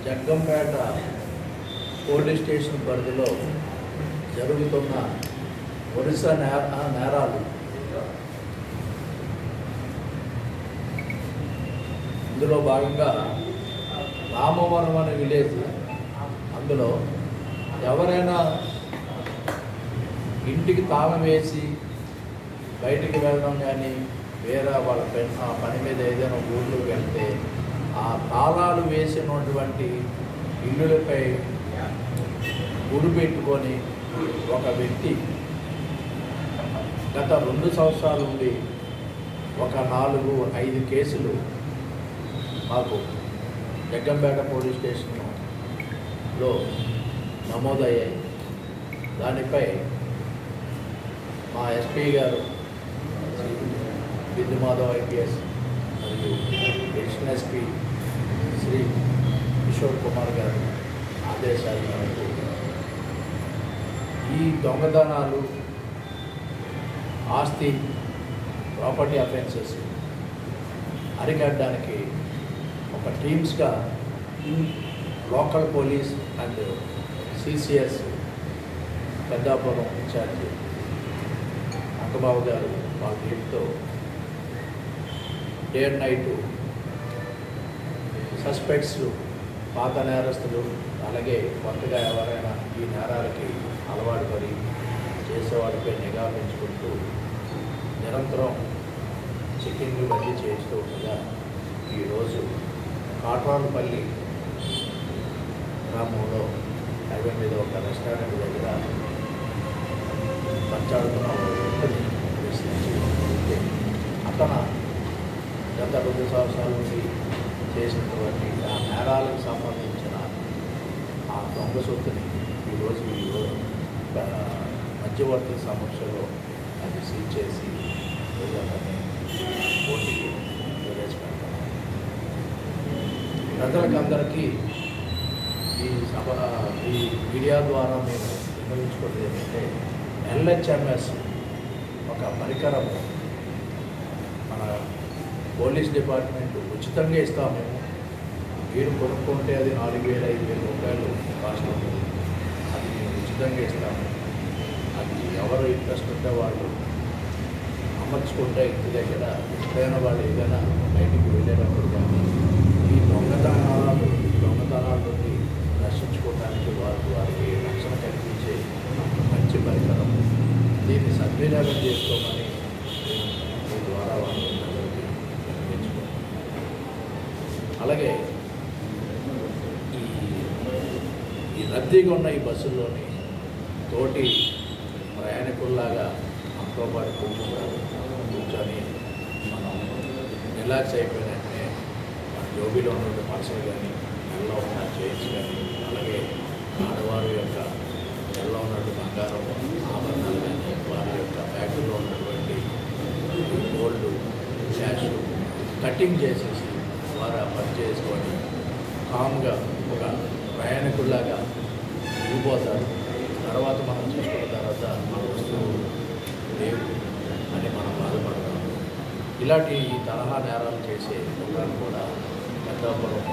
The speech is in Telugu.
జగ్గంపేట పోలీస్ స్టేషన్ పరిధిలో జరుగుతున్న వరుస నేరాలు ఇందులో భాగంగా రామవరం అనే విలేజ్, అందులో ఎవరైనా ఇంటికి తాళం వేసి బయటికి వెళ్ళడం కానీ వేరే వాళ్ళ పని మీద ఏదైనా ఊళ్ళోకి వెళ్తే ఆ తాళాలు వేసినటువంటి ఇల్లులపై గుడి పెట్టుకొని ఒక వ్యక్తి గత 2 సంవత్సరాల నుండి ఒక 4-5 కేసులు మాకు జగ్గంపేట పోలీస్ స్టేషన్లో నమోదయ్యాయి. దానిపై మా ఎస్పీ గారు బిందు మాధవ్ ఐపీఎస్ మరియు అడిషనల్ ఎస్పీ శ్రీ కిషోర్ కుమార్ గారు ఆదేశాల మేరకు ఈ దొంగతనాలు, ఆస్తి ప్రాపర్టీ అఫెన్సెస్ అరికట్టడానికి ఒక టీమ్స్గా local police and CCS Peddapuram incharge Ankababu garu వాళ్ళ టీంతో డే అండ్ నైట్ సస్పెక్ట్స్, పాత నేరస్తులు, అలాగే కొత్తగా ఎవరైనా ఈ నేరాలకి అలవాటు పడి చేసేవాడిపై నిఘా పెంచుకుంటూ నిరంతరం చెక్కింగ్లు బదిలీ చేస్తూ ఉండగా ఈరోజు కాట్రాలపల్లి గ్రామంలో హైవే మీద ఒక రెస్టారెంట్ దగ్గర పంచాడుతున్న అతను గత 2 సంవత్సరాల నుండి చేసినటువంటి ఆ నేరాలకు సంబంధించిన ఆ దొంగ సొత్తుని ఈరోజు మధ్యవర్తి సమక్షంలో అది సీజ్ చేసి అతన్ని కోర్టుకి ప్రవేశపెడతాం. ప్రజలకందరికీ ఈ మీడియా ద్వారా మేము విన్నవించుకున్నది ఏంటంటే ఎల్హెచ్ఎంఎస్ ఒక పరికరం మన పోలీస్ డిపార్ట్మెంట్ ఉచితంగా ఇస్తాం. మీరు కొనుక్కుంటే అది 4,000-5,000 రూపాయలు కాస్ట్ ఉంటుంది. అది మేము ఉచితంగా ఇస్తాము. అది ఎవరు ఇంట్రెస్ట్ ఉంటే వాళ్ళు అమర్చుకుంటే ఇంటి దగ్గర ఎప్పుడైనా వాళ్ళు ఏదైనా బయటికి వెళ్ళేటప్పుడు కానీ ఈ దొంగతనాల నుండి రక్షించుకోవడానికి వారికి రక్షణ కల్పించే మంచి పరికరం. దీన్ని సద్వినియోగం చేసుకోమని మీ ద్వారా వాళ్ళు ప్రజలకి వినిపించుకోండి. అలాగే ఈ రద్దీగా ఉన్న ఈ బస్సుల్లోని తోటి ప్రయాణికుల్లాగా మనతో పాటు కూర్చొని మనం రిలాక్స్ అయిపోయినట్టే మన జోబీలో ఉన్న పర్సలు కానీ, నెలలో ఉన్న చైన్స్ కానీ, అలాగే ఆడవారి యొక్క నెలలో ఉన్నట్టు బంగారం ఆభరణాలు కానీ, వారి యొక్క బ్యాగులో ఉన్నటువంటి గోల్డ్, క్యాష్ కటింగ్ చేసేసి వారు పని చేసుకొని కామ్గా ఒక ప్రయాణికుల్లాగా దిగిపోతారు. తర్వాత మనం చూసుకున్న తర్వాత మన వస్తువు లేవు అని మనం బాధపడతాం. ఇలాంటి ఈ తరహా నేరాలు చేసే ఒకరు కూడా పెద్దాపురం